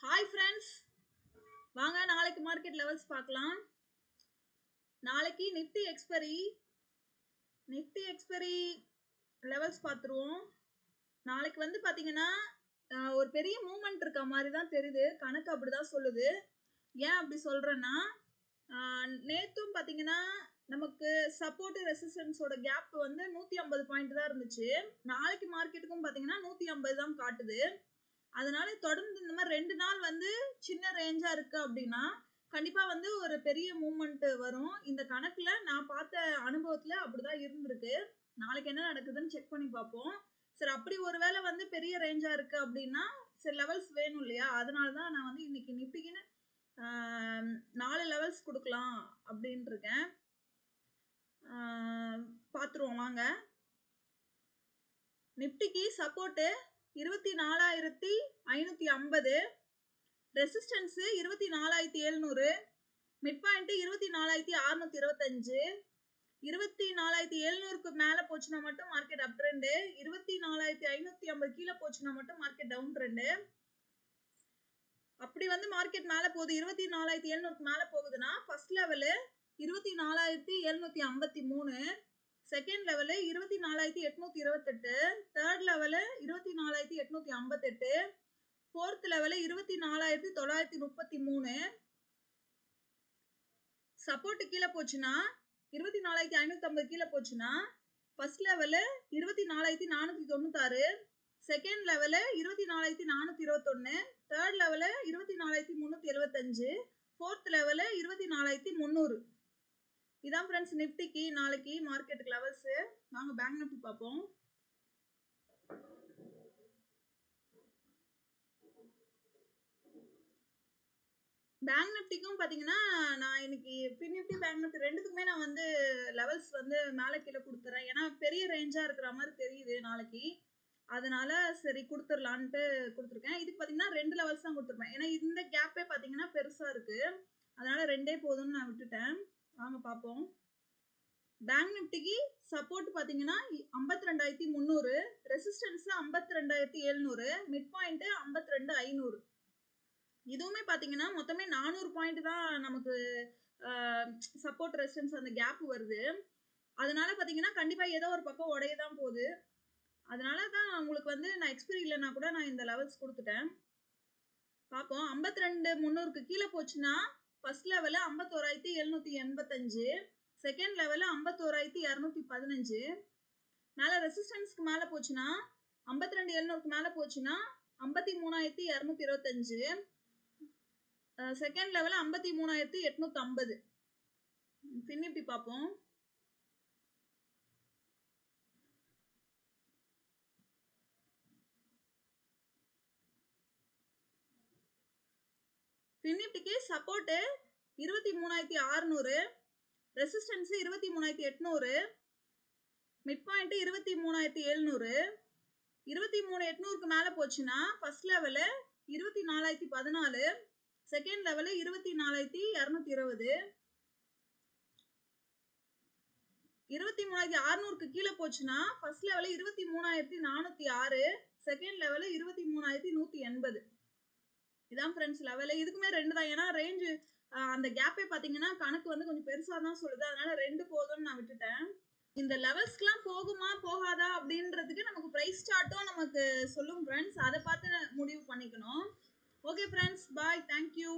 Hi friends, வாங்க நாளைக்கு market levels பார்க்கலாம். நாளைக்கு நிஃப்டி எக்ஸ்பெரி லெவல்ஸ் பார்த்துருவோம். நாளைக்கு வந்து பார்த்தீங்கன்னா ஒரு பெரிய மூவ்மெண்ட் இருக்க மாதிரி தான் தெரியுது, கணக்கு அப்படி தான் சொல்லுது. ஏன் அப்படி சொல்கிறேன்னா, நேற்றும் பார்த்தீங்கன்னா நமக்கு சப்போர்ட் ரெசிஸ்டன்ஸோட கேப் வந்து 150 பாயிண்ட் தான் இருந்துச்சு. நாளைக்கு மார்க்கெட்டுக்கும் பார்த்தீங்கன்னா 150 தான் காட்டுது. அதனால தொடர்ந்து இந்த மாதிரி 2 நாள் வந்து சின்ன ரேஞ்சா இருக்கு அப்படின்னா கண்டிப்பா வந்து ஒரு பெரிய மூவ்மெண்ட் வரும். இந்த கணக்குல நான் பார்த்த அனுபவத்துல அப்படிதான் இருந்திருக்கு. நாளைக்கு என்ன நடக்குதுன்னு செக் பண்ணி பார்ப்போம். சரி, அப்படி ஒருவேளை வந்து பெரிய ரேஞ்சா இருக்கு அப்படின்னா சரி லெவல்ஸ் வேணும் இல்லையா, அதனாலதான் நான் வந்து இன்னைக்கு நிஃப்டிக்குன்னு 4 லெவல்ஸ் கொடுக்கலாம் அப்படின்னு இருக்கேன். பார்த்துருவோம் வாங்க. நிஃப்டிக்கு சப்போர்ட்டு 24,550, ரெசிஸ்டன்ஸ் 24,700, மிட் பாயிண்ட் 24,625. 24,700க்கு மேல போச்சுன்னா மட்டும் மார்க்கெட் அப் ட்ரெண்ட், 24,550 கீழே போச்சுன்னா மட்டும் மார்க்கெட் டவுன் ட்ரெண்ட். அப்படி வந்து மார்க்கெட் மேல போகுது, 24,700க்கு மேல போகுதுன்னா first level 24,753, second level 24,828, third level 24,858, fourth level 24,933. Support கீழே போச்சுன்னா 24,550 கீழே போச்சுன்னா first level 24,496, second level 24,421, third level 24,375, fourth level 24,300. இதான் ஃப்ரெண்ட்ஸ் நிஃப்டிக்கு நாளைக்கு மார்க்கெட்டுக்கு லெவல்ஸ். வாங்க பேங்க் நிஃப்டி பார்ப்போம். பேங்க் நிஃப்டிக்கும் பார்த்தீங்கன்னா நான் இன்னைக்கு ஃபின் நிஃப்டி பேங்க் நிஃப்டி ரெண்டுத்துக்குமே நான் வந்து லெவல்ஸ் வந்து மேலே கீழே கொடுத்துறேன். ஏன்னா பெரிய ரேஞ்சாக இருக்கிற மாதிரி தெரியுது நாளைக்கு, அதனால சரி கொடுத்துடலான்ட்டு கொடுத்துருக்கேன். இதுக்கு பார்த்தீங்கன்னா 2 லெவல்ஸ் தான் கொடுத்துருப்பேன். ஏன்னா இந்த கேப்பே பார்த்தீங்கன்னா பெருசாக இருக்கு, அதனால 2 போதும்னு நான் விட்டுட்டேன். வாங்க பார்ப்போம். பேங்க் நிஃப்டிக்கு சப்போர்ட் பார்த்தீங்கன்னா 52,300, ரெசிஸ்டன்ஸ் 52,700, மிட் பாயிண்ட் 52,500. இதுவுமே பார்த்தீங்கன்னா மொத்தமே 400 பாயிண்ட் தான் நமக்கு சப்போர்ட் ரெசிஸ்டன்ஸ் அந்த கேப் வருது. அதனால பார்த்தீங்கன்னா கண்டிப்பாக ஏதோ ஒரு பக்கம் உடைய தான் போகுது. அதனால தான் உங்களுக்கு வந்து நான் எக்ஸ்பீரி இல்லைன்னா கூட நான் இந்த லெவல்ஸ் கொடுத்துட்டேன். பார்ப்போம். 52,300க்கு கீழே போச்சுன்னா ஃபர்ஸ்ட் லெவலு 51,785, செகண்ட் லெவலு 51,215. மேலே ரெசிஸ்டன்ஸ்க்கு மேலே போச்சுன்னா 52,700க்கு மேலே போச்சுன்னா 53,225, செகண்ட் லெவல் 53,850. ஃபின் நிஃப்டி பார்ப்போம். ஃபின் நிஃப்டிக்கு சப்போர்ட் 23,600, ரெசிஸ்டன்ஸ் 23,800, மிட் பாயிண்ட் 23,700. 23,800க்கு மேல போச்சுன்னா ஃபர்ஸ்ட் லெவலு 24,014, செகண்ட் லெவலு 24,220. 23,600க்கு கீழே போச்சுன்னா ஃபர்ஸ்ட் லெவலு 23,406, செகண்ட் லெவலு 23,180. இதான் ஃப்ரெண்ட்ஸ் லெவலு. இதுக்குமே 2 தான், ஏன்னா ரேஞ்சு அந்த கேப்பே பார்த்தீங்கன்னா கணக்கு வந்து கொஞ்சம் பெருசாக தான் சொல்லுது, அதனால 2 போதும்னு நான் விட்டுட்டேன். இந்த லெவல்ஸ்க்குலாம் போகுமா போகாதா அப்படின்றதுக்கு நமக்கு ப்ரைஸ் சார்ட்டும் நமக்கு சொல்லும் ஃப்ரெண்ட்ஸ், அதை பார்த்து முடிவு பண்ணிக்கணும். ஓகே ஃப்ரெண்ட்ஸ், பாய், தேங்க்யூ.